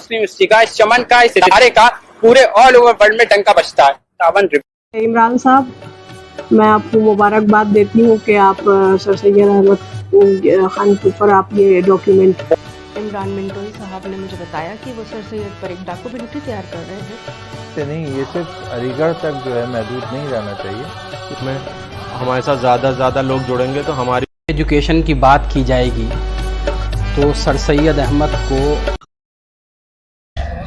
मुस्लिम university का, इस चमन का, इस इदारे का पूरे ऑल ओवर वर्ल्ड में डंका बजता है। इमरान साहब, मैं आपको मुबारकबाद देती हूँ कि आप सर सैयद अहमद खान के ऊपर आप ये डॉक्यूमेंट। इमरान मिंटोई साहब ने मुझे बताया कि वो सर सैयद पर एक डॉक्यूमेंट्री तैयार कर रहे हैं। नहीं, ये सिर्फ अलीगढ़ तक जो है महदूद नहीं रहना चाहिए। इसमें हमारे साथ ज़्यादा लोग जुड़ेंगे तो हमारी एजुकेशन की बात की जाएगी तो सर सैयद अहमद को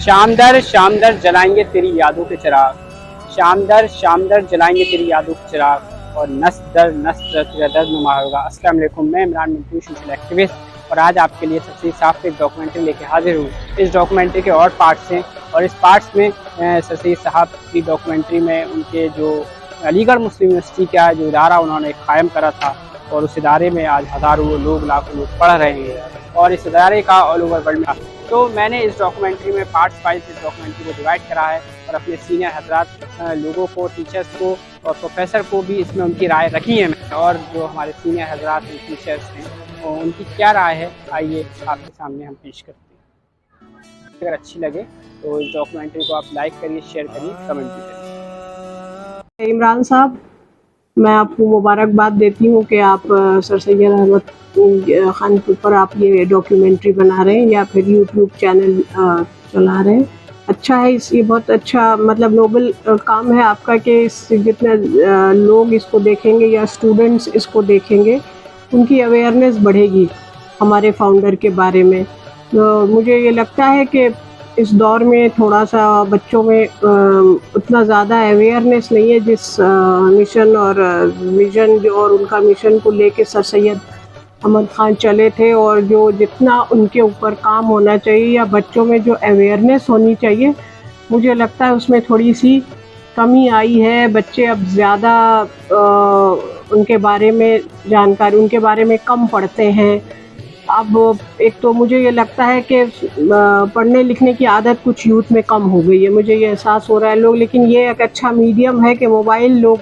शाम दर जलाएंगे तेरी यादों के चिराग, शाम दर जलाएंगे तेरी यादों के चिराग और नस्ल दर नस्ल तेरा दर्दनुमा होगा। अस्सलाम वालेकुम, मैं इमरान मिंटू, सोशल एक्टिविस्ट, और आज आपके लिए सबसे साफ एक डॉक्यूमेंट्री लेके हाजिर हूँ। इस डॉक्यूमेंट्री के और पार्ट्स हैं और इस पार्ट्स में सर सैयद साहब की डॉक्यूमेंट्री में उनके जो अलीगढ़ मुस्लिम यूनिवर्सिटी का जो इदारा उन्होंने कायम करा था और उस इदारे में आज हज़ारों लोग, लाखों लोग पढ़ रहे हैं और इस इदारे का ऑल ओवर वर्ल्ड में। तो मैंने इस डॉक्यूमेंट्री में पार्ट्स वाइज इस डॉक्यूमेंट्री को डिवाइड करा है और अपने सीनियर हजरात लोगों को, टीचर्स को और प्रोफेसर को भी इसमें उनकी राय रखी है और जो हमारे सीनियर हजरात हैं, टीचर्स हैं, और उनकी क्या राय है आइए आपके सामने हम पेश करते हैं। अगर अच्छी लगे तो इस डॉक्यूमेंट्री को आप लाइक करिए, शेयर करिए, कमेंट भी करिए। इमरान साहब, मैं आपको मुबारकबाद देती हूँ कि आप सर सैयद अहमद खान के ऊपर आप ये डॉक्यूमेंट्री बना रहे हैं या फिर यूट्यूब चैनल चला रहे हैं। अच्छा है, ये बहुत अच्छा मतलब नोबल काम है आपका कि इस जितने लोग इसको देखेंगे या स्टूडेंट्स इसको देखेंगे उनकी अवेयरनेस बढ़ेगी हमारे फाउंडर के बारे में। तो मुझे ये लगता है कि इस दौर में थोड़ा सा बच्चों में उतना ज़्यादा अवेयरनेस नहीं है जिस मिशन और विज़न जो और उनका मिशन को लेके सर सैयद अहमद खान चले थे और जो जितना उनके ऊपर काम होना चाहिए या बच्चों में जो अवेयरनेस होनी चाहिए, मुझे लगता है उसमें थोड़ी सी कमी आई है। बच्चे अब ज़्यादा उनके बारे में जानकारी उनके बारे में कम पढ़ते हैं। अब एक तो मुझे ये लगता है कि पढ़ने लिखने की आदत कुछ यूथ में कम हो गई है, मुझे ये एहसास हो रहा है लोग। लेकिन ये एक अच्छा मीडियम है कि मोबाइल लोग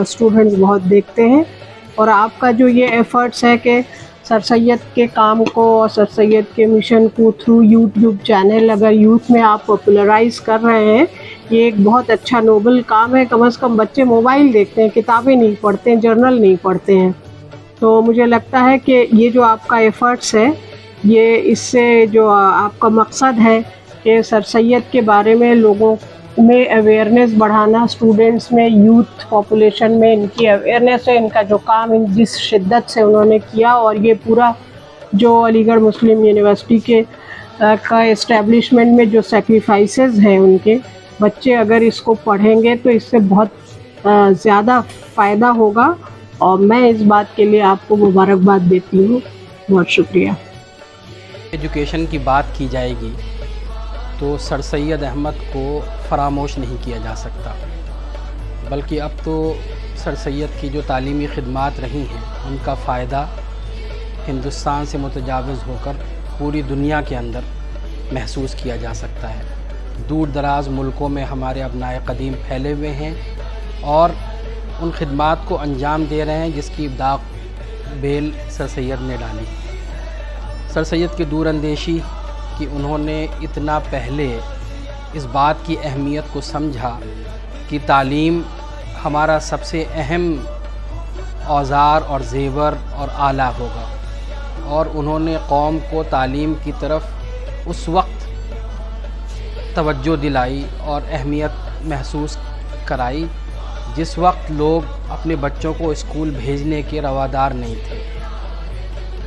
स्टूडेंट्स बहुत देखते हैं और आपका जो ये एफ़र्ट्स है कि सर सैयद के काम को और सर सैयद के मिशन को थ्रू यूट्यूब चैनल अगर यूथ में आप पॉपुलराइज़ कर रहे हैं, ये एक बहुत अच्छा नोबल काम है। कम से कम बच्चे मोबाइल देखते हैं, किताबें नहीं पढ़ते हैं, जर्नल नहीं पढ़ते हैं। तो मुझे लगता है कि ये जो आपका एफ़र्ट्स है, ये इससे जो आपका मकसद है कि सर सैयद के बारे में लोगों में अवेयरनेस बढ़ाना, स्टूडेंट्स में, यूथ पॉपुलेशन में इनकी अवेयरनेस है। इनका जो काम इन जिस शिद्दत से उन्होंने किया और ये पूरा जो अलीगढ़ मुस्लिम यूनिवर्सिटी के का इस्टेब्लिशमेंट में जो सेक्रीफाइसेस हैं उनके, बच्चे अगर इसको पढ़ेंगे तो इससे बहुत ज़्यादा फ़ायदा होगा और मैं इस बात के लिए आपको मुबारकबाद देती हूँ। बहुत शुक्रिया। एजुकेशन की बात की जाएगी तो सर सैयद अहमद को फरामोश नहीं किया जा सकता, बल्कि अब तो सर सैयद की जो तालीमी खिदमात रही हैं उनका फ़ायदा हिंदुस्तान से मुतजाविज़ होकर पूरी दुनिया के अंदर महसूस किया जा सकता है। दूर दराज मुल्कों में हमारे अबनाए क़दीम फैले हुए हैं और उन खिदमात को अंजाम दे रहे हैं जिसकी इब्दा बेल सर सैयद ने डाली। सर सैयद की दूरअंदेशी कि उन्होंने इतना पहले इस बात की अहमियत को समझा कि तालीम हमारा सबसे अहम औज़ार और ज़ेवर और आला होगा, और उन्होंने कौम को तालीम की तरफ उस वक्त तवज्जो दिलाई और अहमियत महसूस कराई जिस वक्त लोग अपने बच्चों को स्कूल भेजने के रवादार नहीं थे।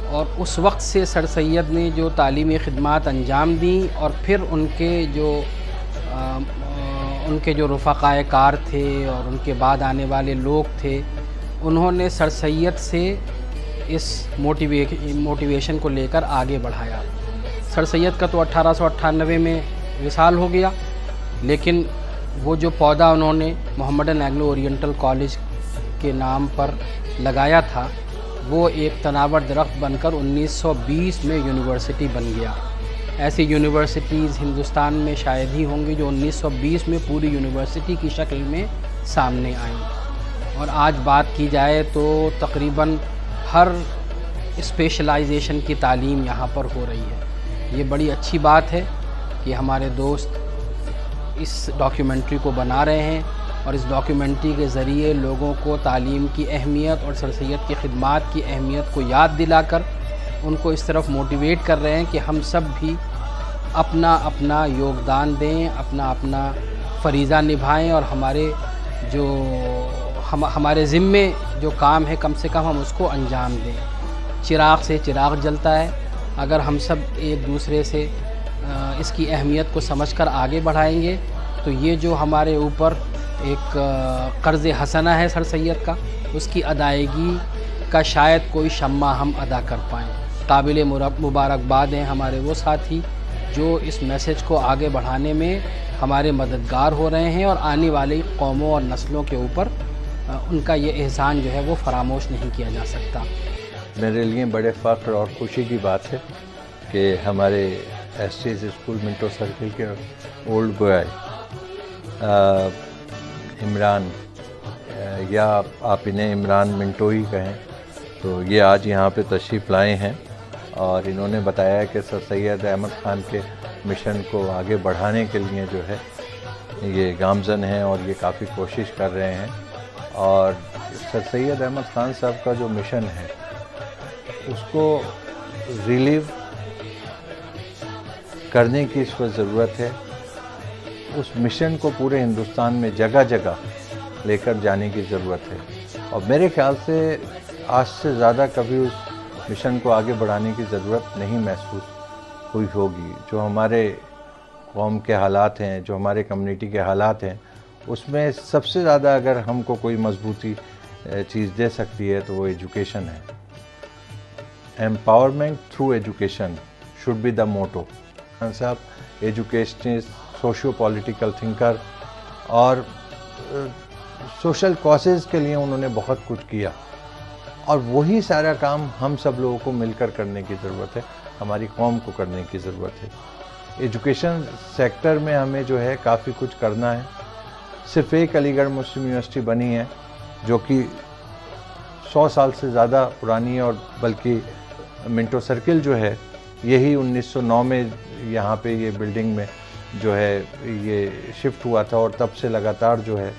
और उस वक्त से सर सैयद ने जो तालीमी खिदमात अंजाम दी और फिर उनके जो रफ़ाक़ाए कार थे और उनके बाद आने वाले लोग थे, उन्होंने सर सैयद से इस मोटिवेशन को लेकर आगे बढ़ाया। सर सैयद का तो 1898 में विसाल हो गया, लेकिन वो जो पौधा उन्होंने मोहम्मदन एंग्लो ओरिएंटल कॉलेज के नाम पर लगाया था, वो एक तनावर दरख्त बनकर 1920 में यूनिवर्सिटी बन गया। ऐसी यूनिवर्सिटीज़ हिंदुस्तान में शायद ही होंगी जो 1920 में पूरी यूनिवर्सिटी की शक्ल में सामने आईं। और आज बात की जाए तो तकरीबन हर स्पेशलाइजेशन की तालीम यहाँ पर हो रही है। ये बड़ी अच्छी बात है कि हमारे दोस्त इस डॉक्यूमेंट्री को बना रहे हैं और इस डॉक्यूमेंट्री के ज़रिए लोगों को तालीम की अहमियत और सर सैयद की खिदमात की अहमियत को याद दिलाकर उनको इस तरफ मोटिवेट कर रहे हैं कि हम सब भी अपना अपना योगदान दें, अपना अपना फ़रीज़ा निभाएं और हमारे जो हमारे ज़िम्मे जो काम है कम से कम हम उसको अंजाम दें। चिराग से चिराग जलता है। अगर हम सब एक दूसरे से इसकी अहमियत को समझकर आगे बढ़ाएंगे तो ये जो हमारे ऊपर एक कर्ज़ हसना है सर सैयद का, उसकी अदायगी का शायद कोई शम्मा हम अदा कर पाएँ। काबिल मुबारकबाद हैं हमारे वो साथी जो इस मैसेज को आगे बढ़ाने में हमारे मददगार हो रहे हैं और आने वाली कौमों और नस्लों के ऊपर उनका ये एहसान जो है वो फरामोश नहीं किया जा सकता। मेरे लिए बड़े फ़ख्र और खुशी की बात है कि हमारे एसटीएस स्कूल मिंटो सर्किल के ओल्ड बॉय इमरान, या आप इन्हें इमरान मिंटो ही कहें, तो ये आज यहाँ पे तशरीफ़ लाए हैं और इन्होंने बताया कि सर सैयद अहमद ख़ान के मिशन को आगे बढ़ाने के लिए जो है ये गामज़न हैं और ये काफ़ी कोशिश कर रहे हैं। और सर सैयद अहमद ख़ान साहब का जो मिशन है उसको रिलीव करने की इस वक्त ज़रूरत है। उस मिशन को पूरे हिंदुस्तान में जगह जगह लेकर जाने की ज़रूरत है और मेरे ख़्याल से आज से ज़्यादा कभी उस मिशन को आगे बढ़ाने की ज़रूरत नहीं महसूस हुई होगी। जो हमारे कौम के हालात हैं, जो हमारे कम्युनिटी के हालात हैं, उसमें सबसे ज़्यादा अगर हमको कोई मजबूती चीज़ दे सकती है तो वो एजुकेशन है। Empowerment through education should be the motto. Khan साहब एजुकेशनिस्ट, सोशियो पॉलिटिकल थिंकर और सोशल कॉजेज़ के लिए उन्होंने बहुत कुछ किया और वही सारा काम हम सब लोगों को मिलकर करने की ज़रूरत है, हमारी कौम को करने की ज़रूरत है। एजुकेशन सेक्टर में हमें जो है काफ़ी कुछ करना है। सिर्फ एक अलीगढ़ मुस्लिम यूनिवर्सिटी बनी है जो कि 100 साल से ज़्यादा पुरानी है और बल्कि मिंटो सर्किल जो है यही 1909 में यहाँ पे ये बिल्डिंग में जो है ये शिफ्ट हुआ था और तब से लगातार जो है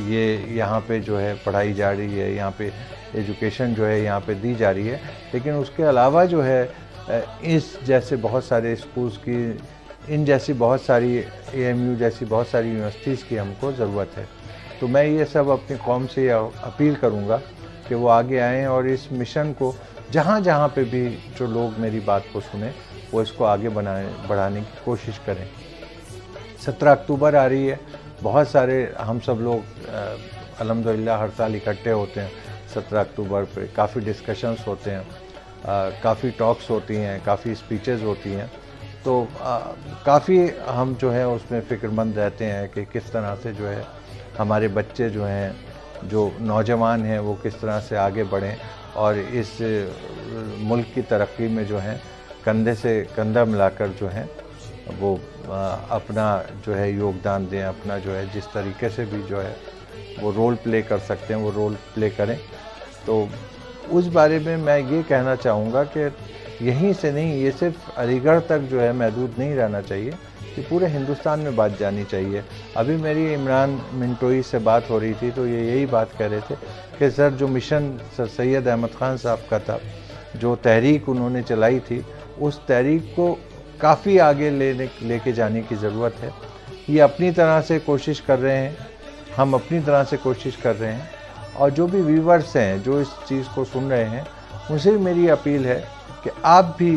ये यहाँ पे जो है पढ़ाई जा रही है, यहाँ पे एजुकेशन जो है यहाँ पे दी जा रही है। लेकिन उसके अलावा जो है इस जैसे बहुत सारे स्कूल्स की, इन जैसी बहुत सारी एएमयू जैसी बहुत सारी यूनिवर्सिटीज़ की हमको ज़रूरत है। तो मैं ये सब अपनी कौम से अपील करूँगा कि वो आगे आएँ और इस मिशन को जहाँ जहाँ पे भी जो लोग मेरी बात को सुने वो इसको आगे बढ़ाने की कोशिश करें। 17 अक्टूबर आ रही है, बहुत सारे हम सब लोग अल्हम्दुलिल्लाह हर साल इकट्ठे होते हैं 17 अक्टूबर पे। काफ़ी डिस्कशंस होते हैं, काफ़ी टॉक्स होती हैं, काफ़ी स्पीचेस होती हैं। तो काफ़ी हम जो है उसमें फ़िक्रमंद रहते हैं कि किस तरह से जो है हमारे बच्चे जो हैं, जो नौजवान हैं, वो किस तरह से आगे बढ़ें और इस मुल्क की तरक्की में जो है कंधे से कंधा मिलाकर जो है वो अपना जो है योगदान दें, अपना जो है जिस तरीके से भी जो है वो रोल प्ले कर सकते हैं वो रोल प्ले करें। तो उस बारे में मैं ये कहना चाहूँगा कि यहीं से नहीं, ये सिर्फ अलीगढ़ तक जो है महदूद नहीं रहना चाहिए, कि पूरे हिंदुस्तान में बात जानी चाहिए। अभी मेरी इमरान मिंटोई से बात हो रही थी तो ये यही बात कह रहे थे कि सर जो मिशन सर सैयद अहमद ख़ान साहब का था, जो तहरीक उन्होंने चलाई थी, उस तहरीक को काफ़ी आगे लेके जाने की ज़रूरत है। ये अपनी तरह से कोशिश कर रहे हैं, हम अपनी तरह से कोशिश कर रहे हैं और जो भी व्यूवर्स हैं जो इस चीज़ को सुन रहे हैं उनसे मेरी अपील है कि आप भी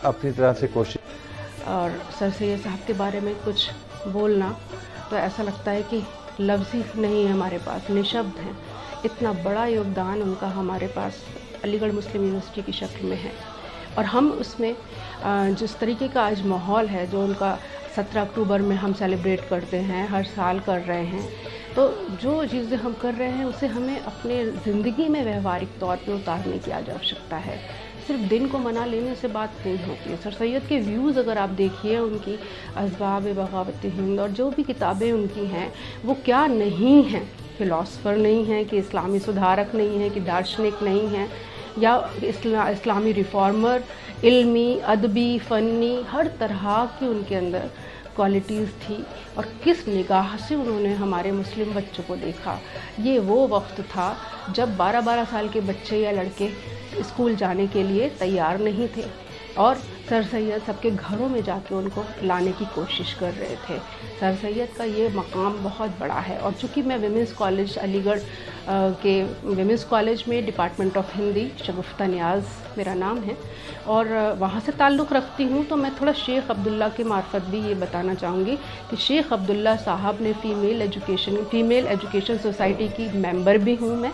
अपनी तरह से कोशिश। और सर सैयद साहब के बारे में कुछ बोलना तो ऐसा लगता है कि लफ्ज़ ही नहीं है हमारे पास, निशब्द हैं। इतना बड़ा योगदान उनका हमारे पास अलीगढ़ मुस्लिम यूनिवर्सिटी की शक्ल में है और हम उसमें जिस तरीके का आज माहौल है जो उनका 17 अक्टूबर में हम सेलिब्रेट करते हैं, हर साल कर रहे हैं, तो जो चीज़ें हम कर रहे हैं उसे हमें अपने ज़िंदगी में व्यवहारिक तौर पे उतारने की आज आवश्यकता है। सिर्फ दिन को मना लेने से बात नहीं होती है। सर सैयद के व्यूज़ अगर आप देखिए, उनकी अज़वाब बगावत हिंद और जो भी किताबें उनकी हैं वो क्या नहीं हैं, फ़िलासफ़र नहीं हैं कि इस्लामी सुधारक नहीं हैं कि दार्शनिक नहीं हैं या इस्लामी रिफॉर्मर इल्मी, अदबी, फ़नी हर तरह की उनके अंदर क्वालिटीज़ थी। और किस निगाह से उन्होंने हमारे मुस्लिम बच्चों को देखा। ये वो वक्त था जब 12-12 साल के बच्चे या लड़के स्कूल जाने के लिए तैयार नहीं थे और सर सैयद सबके घरों में जाके उनको लाने की कोशिश कर रहे थे। सर सैयद का ये मकाम बहुत बड़ा है। और चूँकि मैं विमेंस कॉलेज अलीगढ़ के विमेंस कॉलेज में डिपार्टमेंट ऑफ हिंदी, शगुफ्ता नियाज़ मेरा नाम है, और वहाँ से ताल्लुक़ रखती हूँ, तो मैं थोड़ा शेख अब्दुल्ला के मार्फत भी ये बताना चाहूँगी कि शेख अब्दुल्ला साहब ने फ़ीमेल एजुकेशन सोसाइटी की मेंबर भी हूँ मैं,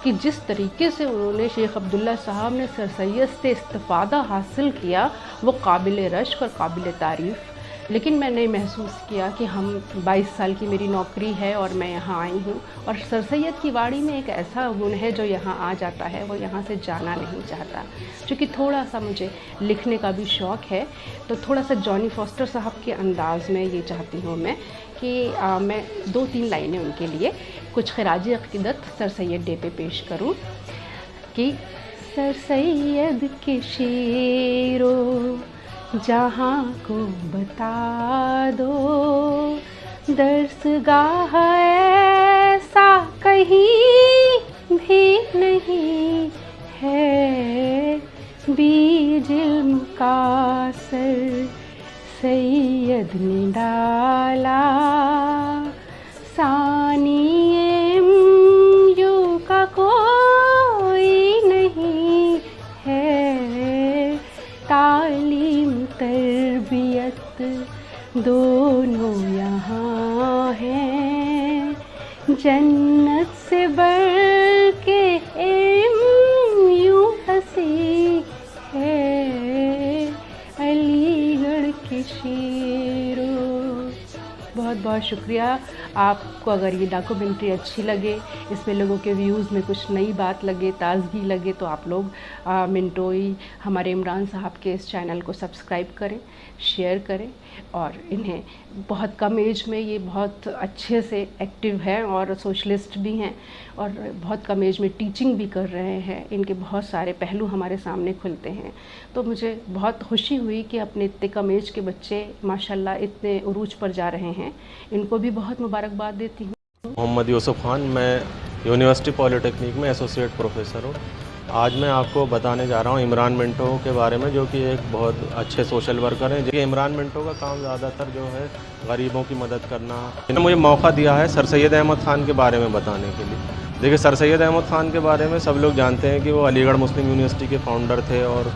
कि जिस तरीके से उन्होंने शेख अब्दुल्ला साहब ने सर सैयद से इस्तिफ़ादा हासिल किया वो काबिल रश्क और काबिल तारीफ़। लेकिन मैंने महसूस किया कि हम 22 साल की मेरी नौकरी है और मैं यहाँ आई हूँ, और सर सैयद की वाड़ी में एक ऐसा गुण है जो यहाँ आ जाता है वो यहाँ से जाना नहीं चाहता। क्योंकि थोड़ा सा मुझे लिखने का भी शौक़ है, तो थोड़ा सा जॉनी फॉस्टर साहब के अंदाज़ में ये चाहती हूँ मैं कि मैं 2-3 लाइनें उनके लिए कुछ खराज अक़ीदत सर सैयद डे पे पेश करूँ कि सर सैयद के शेरों जहाँ को बता दो, दर्सगाह ऐसा कहीं भी नहीं है, बीज इल्म का सर सैयद ने डाला, सानी यू का कोई नहीं है, तालीम तरबियत दोनों यहाँ हैं, जन्नत से बढ़ के यूं हंसी है, अलीगढ़ के शेरों। बहुत बहुत शुक्रिया। आपको अगर ये डॉक्यूमेंट्री अच्छी लगे, इसमें लोगों के व्यूज़ में कुछ नई बात लगे, ताज़गी लगे, तो आप लोग मिंटोई हमारे इमरान साहब के इस चैनल को सब्सक्राइब करें, शेयर करें। और इन्हें बहुत कम एज में ये बहुत अच्छे से एक्टिव हैं और सोशलिस्ट भी हैं, और बहुत कम एज में टीचिंग भी कर रहे हैं। इनके बहुत सारे पहलू हमारे सामने खुलते हैं। तो मुझे बहुत खुशी हुई कि अपने इतने कम एज के बच्चे माशाल्लाह इतने उरूज पर जा रहे हैं। इनको भी बहुत मुबारकबाद देती हूँ। मोहम्मद यूसुफ खान, मैं यूनिवर्सिटी पॉलिटेक्निक में एसोसिएट प्रोफेसर हूँ। आज मैं आपको बताने जा रहा हूँ इमरान मिंटो के बारे में, जो कि एक बहुत अच्छे सोशल वर्कर हैं। देखिए, इमरान मिंटो का काम ज़्यादातर जो है गरीबों की मदद करना। इन्होंने मुझे मौका दिया है सर सैयद अहमद ख़ान के बारे में बताने के लिए। देखिए, सर सैयद अहमद ख़ान के बारे में सब लोग जानते हैं कि वो अलीगढ़ मुस्लिम यूनिवर्सिटी के फाउंडर थे और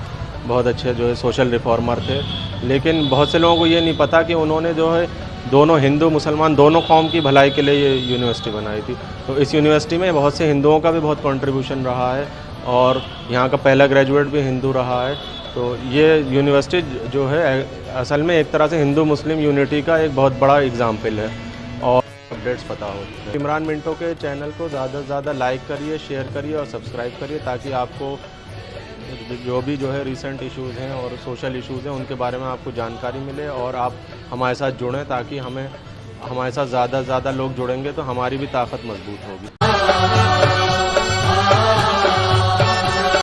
बहुत अच्छे जो है सोशल रिफॉर्मर थे। लेकिन बहुत से लोगों को ये नहीं पता कि उन्होंने जो है दोनों हिंदू मुसलमान दोनों कौम की भलाई के लिए ये यूनिवर्सिटी बनाई थी। तो इस यूनिवर्सिटी में बहुत से हिंदुओं का भी बहुत कंट्रीब्यूशन रहा है, और यहाँ का पहला ग्रेजुएट भी हिंदू रहा है। तो ये यूनिवर्सिटी जो है असल में एक तरह से हिंदू मुस्लिम यूनिटी का एक बहुत बड़ा एग्जाम्पल है, और अपडेट्स पता हो। इमरान मिंटो के चैनल को ज़्यादा से ज़्यादा लाइक करिए, शेयर करिए और सब्सक्राइब करिए, ताकि आपको जो भी जो है रिसेंट इश्यूज़ हैं और सोशल इश्यूज़ हैं उनके बारे में आपको जानकारी मिले, और आप हमारे साथ जुड़ें, ताकि हमारे साथ ज़्यादा से ज़्यादा लोग जुड़ेंगे तो हमारी भी ताकत मजबूत होगी।